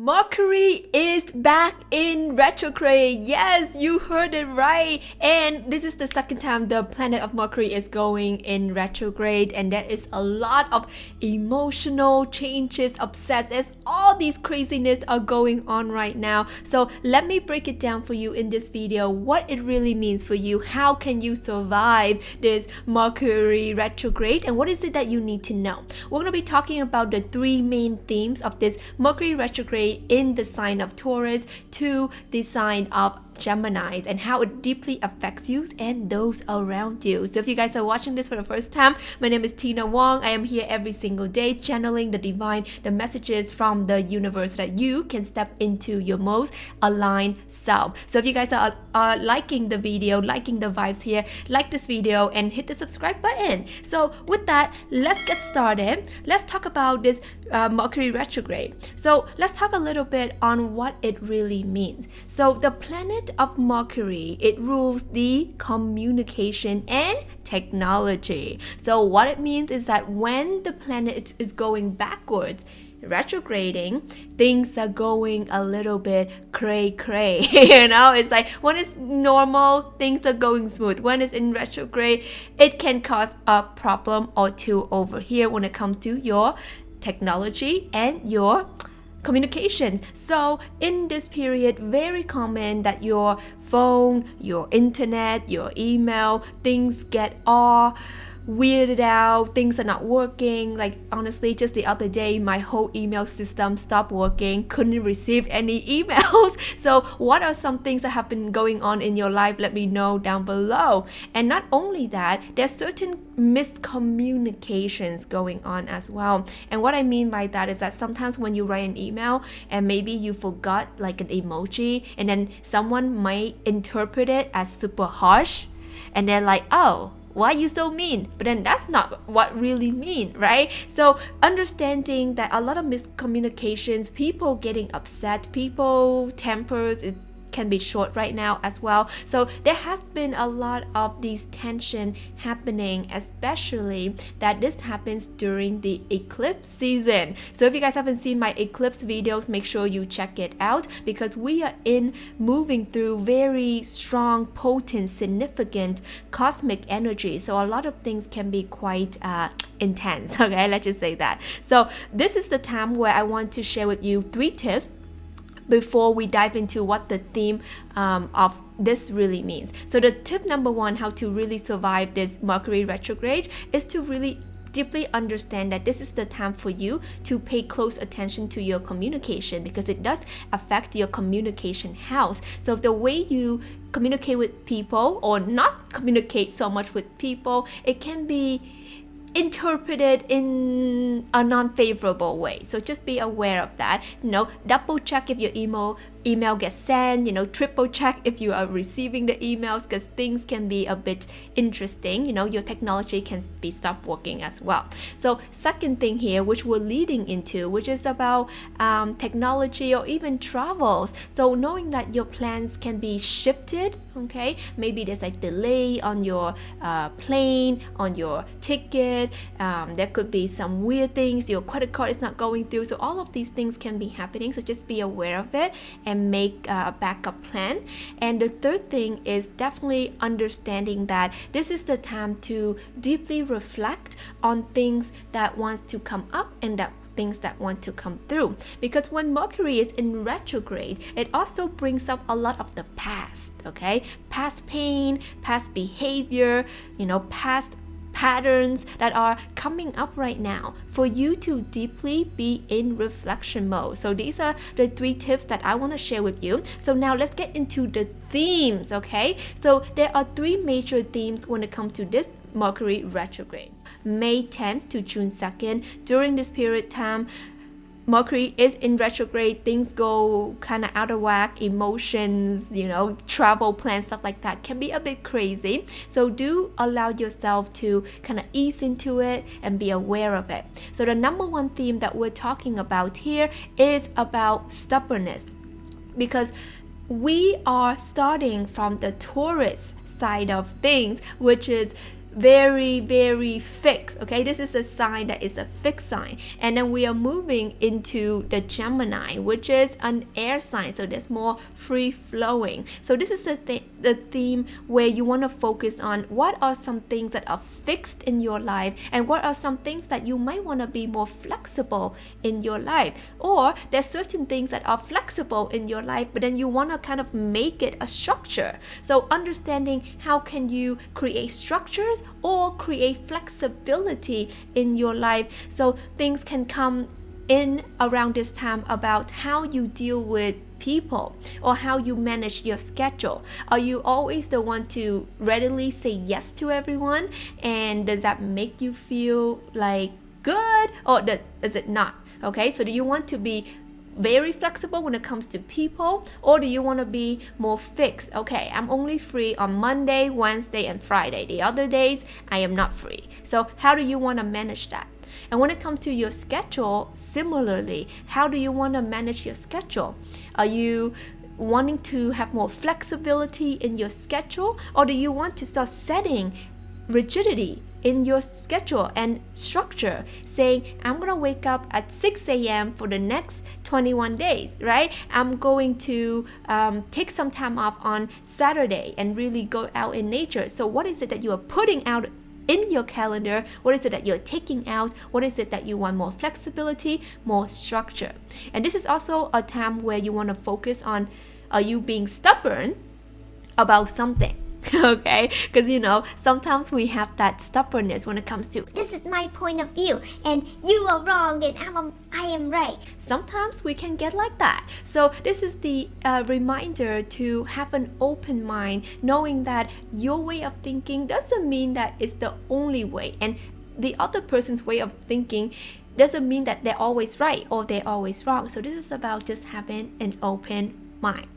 Mercury is back in retrograde. Yes, you heard it right. And this is the second time the planet of Mercury is going in retrograde, and there is a lot of emotional changes, upsets. There's all these craziness are going on right now. So let me break it down for you in this video, what it really means for you. How can you survive this Mercury retrograde, and what is it that you need to know? We're going to be talking about the three main themes of this Mercury retrograde in the sign of Taurus to the sign of Gemini, and how it deeply affects you and those around you. So if you guys are watching this for the first time, my name is Tina Wong. I am here every single day channeling the divine, the messages from the universe so that you can step into your most aligned self. So if you guys are liking the video, liking the vibes here, like this video and hit the subscribe button. So with that, let's get started. Let's talk about this Mercury retrograde. So let's talk a little bit on what it really means. So the planet of Mercury, it rules the communication and technology. So what it means is that when the planet is going backwards, retrograding, things are going a little bit cray. You know, it's like when it's normal, things are going smooth. When it's in retrograde, it can cause a problem or two over here when it comes to your technology and your communications. So in this period, very common that your phone, your internet, your email, things get all weirded out, things are not working. Like honestly, just the other day my whole email system stopped working, couldn't receive any emails. So what are some things that have been going on in your life? Let me know down below. And not only that, there's certain miscommunications going on as well. And what I mean by that is that sometimes when you write an email and maybe you forgot like an emoji, and then someone might interpret it as super harsh, and they're like, oh, why are you so mean? But then that's not what really mean, right? So understanding that a lot of miscommunications, people getting upset, people tempers, it can be short right now as well. So there has been a lot of these tension happening, especially that this happens during the eclipse season. So if you guys haven't seen my eclipse videos, make sure you check it out, because we are moving through very strong, potent, significant cosmic energy. So a lot of things can be quite intense. Okay, let's just say that. So this is the time where I want to share with you 3 tips before we dive into what the theme of this really means. So the tip number 1, how to really survive this Mercury retrograde, is to really deeply understand that this is the time for you to pay close attention to your communication, because it does affect your communication house. So the way you communicate with people or not communicate so much with people, it can be interpreted in a non-favorable way. So just be aware of that. You know, double check if your email gets sent, you know, triple check if you are receiving the emails, because things can be a bit interesting. You know, your technology can be stopped working as well. So second thing here, which we're leading into, which is about technology or even travels. So knowing that your plans can be shifted, okay? Maybe there's like delay on your plane, on your ticket. There could be some weird things, your credit card is not going through. So all of these things can be happening. So just be aware of it and make a backup plan. And the third thing is definitely understanding that this is the time to deeply reflect on things that wants to come up and that things that want to come through. Because when Mercury is in retrograde, it also brings up a lot of the past, okay? Past pain, past behavior, you know, past patterns that are coming up right now for you to deeply be in reflection mode. So these are the 3 tips that I want to share with you. So now let's get into the themes, okay? So there are 3 major themes when it comes to this Mercury retrograde. May 10th to June 2nd, during this period time, Mercury is in retrograde, things go kind of out of whack, emotions, you know, travel plans, stuff like that can be a bit crazy. So do allow yourself to kind of ease into it and be aware of it. So the number 1 theme that we're talking about here is about stubbornness, because we are starting from the Taurus side of things, which is very, very fixed. Okay, this is a sign that is a fixed sign. And then we are moving into the Gemini, which is an air sign, so there's more free flowing. So this is the theme where you want to focus on what are some things that are fixed in your life, and what are some things that you might want to be more flexible in your life. Or there's certain things that are flexible in your life, but then you want to kind of make it a structure. So understanding how can you create structures or create flexibility in your life, so things can come in around this time about how you deal with people or how you manage your schedule. Are you always the one to readily say yes to everyone, and does that make you feel like good, or does it not? Okay, so do you want to be very flexible when it comes to people, or do you want to be more fixed? Okay, I'm only free on Monday, Wednesday, and Friday. The other days I am not free. So how do you want to manage that? And when it comes to your schedule, similarly, how do you want to manage your schedule? Are you wanting to have more flexibility in your schedule, or do you want to start setting rigidity in your schedule and structure, saying I'm gonna wake up at 6 a.m. for the next 21 days, right? I'm going to take some time off on Saturday and really go out in nature. So what is it that you are putting out in your calendar? What is it that you're taking out? What is it that you want more flexibility, more structure? And this is also a time where you want to focus on, are you being stubborn about something? Okay, because sometimes we have that stubbornness when it comes to, this is my point of view and you are wrong and I am right. Sometimes we can get like that. So this is the reminder to have an open mind, knowing that your way of thinking doesn't mean that it's the only way, and the other person's way of thinking doesn't mean that they're always right or they're always wrong. So this is about just having an open mind.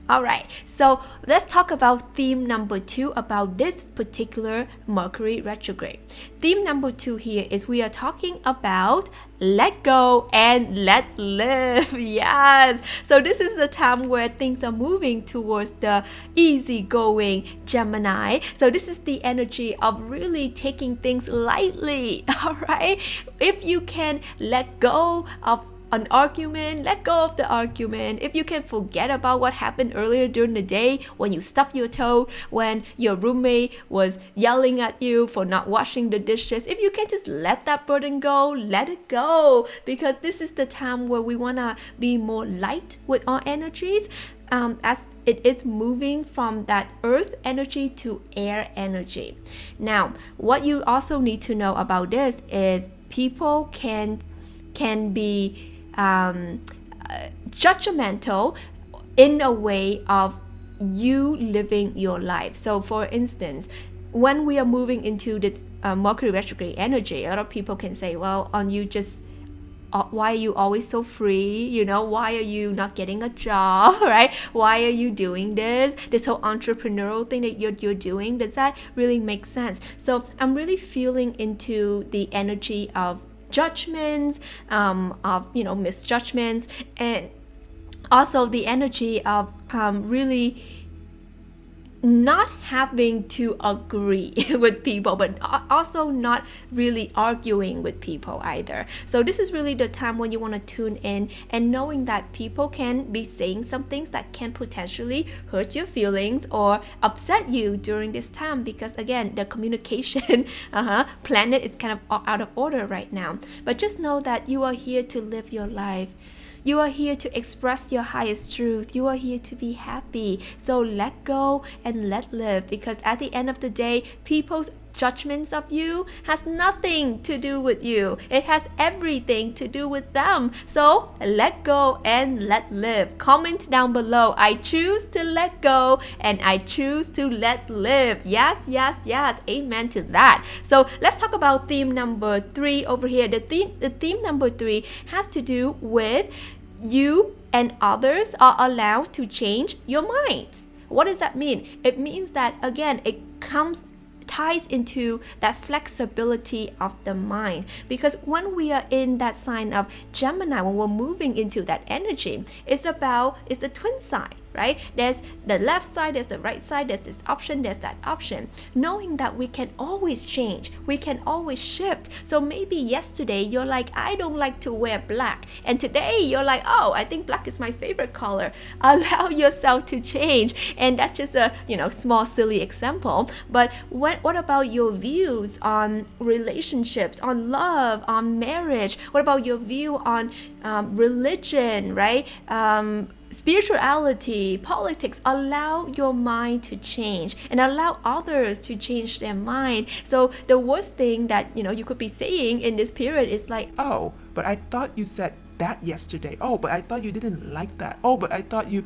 Alright, so let's talk about theme number 2 about this particular Mercury retrograde. Theme number 2 here is we are talking about let go and let live. Yes, so this is the time where things are moving towards the easygoing Gemini. So this is the energy of really taking things lightly. Alright, if you can let go of an argument, let go of the argument. If you can forget about what happened earlier during the day when you stubbed your toe, when your roommate was yelling at you for not washing the dishes, if you can just let that burden go, let it go, because this is the time where we want to be more light with our energies, as it is moving from that earth energy to air energy. Now, what you also need to know about this is people can be judgmental in a way of you living your life. So for instance, when we are moving into this Mercury retrograde energy, a lot of people can say, well, why are you always so free? Why are you not getting a job, right? Why are you doing this whole entrepreneurial thing that you're doing? Does that really make sense? So I'm really feeling into the energy of judgments, of misjudgments, and also the energy of really not having to agree with people, but also not really arguing with people either. So this is really the time when you want to tune in and knowing that people can be saying some things that can potentially hurt your feelings or upset you during this time, because again, the communication planet is kind of out of order right now. But just know that you are here to live your life. You are here to express your highest truth. You are here to be happy. So let go and let live, because at the end of the day, people's judgments of you has nothing to do with you. It has everything to do with them. So let go and let live. Comment down below. I choose to let go and I choose to let live. Yes, yes, yes. Amen to that. So let's talk about theme number 3 over here. The theme number 3 has to do with you and others are allowed to change your minds. What does that mean? It means that, again, it ties into that flexibility of the mind, because when we are in that sign of Gemini, when we're moving into that energy, it's the twin sign. right? There's the left side, there's the right side, there's this option, there's that option. Knowing that we can always change, we can always shift. So maybe yesterday you're like, I don't like to wear black, and today you're like, oh, I think black is my favorite color. Allow yourself to change. And that's just a small silly example. But what about your views on relationships, on love, on marriage? What about your view on religion, right? Spirituality, politics? Allow your mind to change and allow others to change their mind. So the worst thing that you could be saying in this period is like, oh, but I thought you said that yesterday. Oh, but I thought you didn't like that. Oh, but I thought you...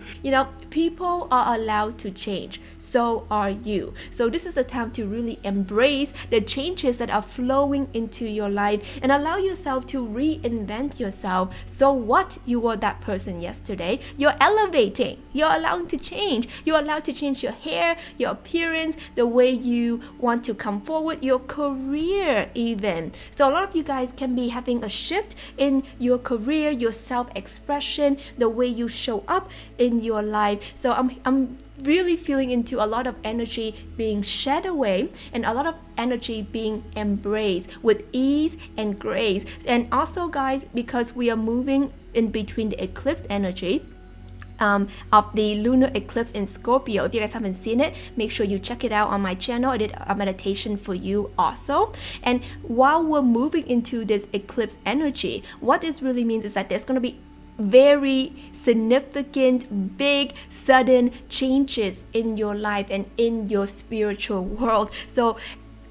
people are allowed to change. So are you. So this is the time to really embrace the changes that are flowing into your life and allow yourself to reinvent yourself. So what? You were that person yesterday. You're elevating. You're allowing to change. You're allowed to change your hair, your appearance, the way you want to come forward, your career even. So a lot of you guys can be having a shift in your career, your self-expression, the way you show up in your life. So I'm really feeling into a lot of energy being shed away and a lot of energy being embraced with ease and grace. And also, guys, because we are moving in between the eclipse energy of the lunar eclipse in Scorpio. If you guys haven't seen it, make sure you check it out on my channel. I did a meditation for you also. And while we're moving into this eclipse energy, what this really means is that there's going to be very significant, big, sudden changes in your life and in your spiritual world. So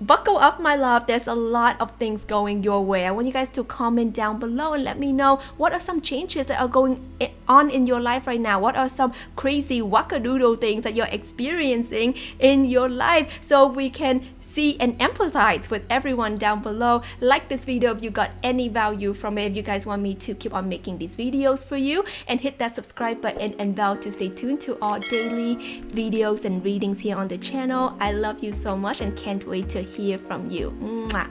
buckle up, my love. There's a lot of things going your way. I want you guys to comment down below and let me know what are some changes that are going on in your life right now. What are some crazy wackadoodle things that you're experiencing in your life, so we can see and empathize with everyone down below. Like this video if you got any value from it, if you guys want me to keep on making these videos for you, and hit that subscribe button and bell to stay tuned to all daily videos and readings here on the channel. I love you so much and can't wait to hear from you. Mwah.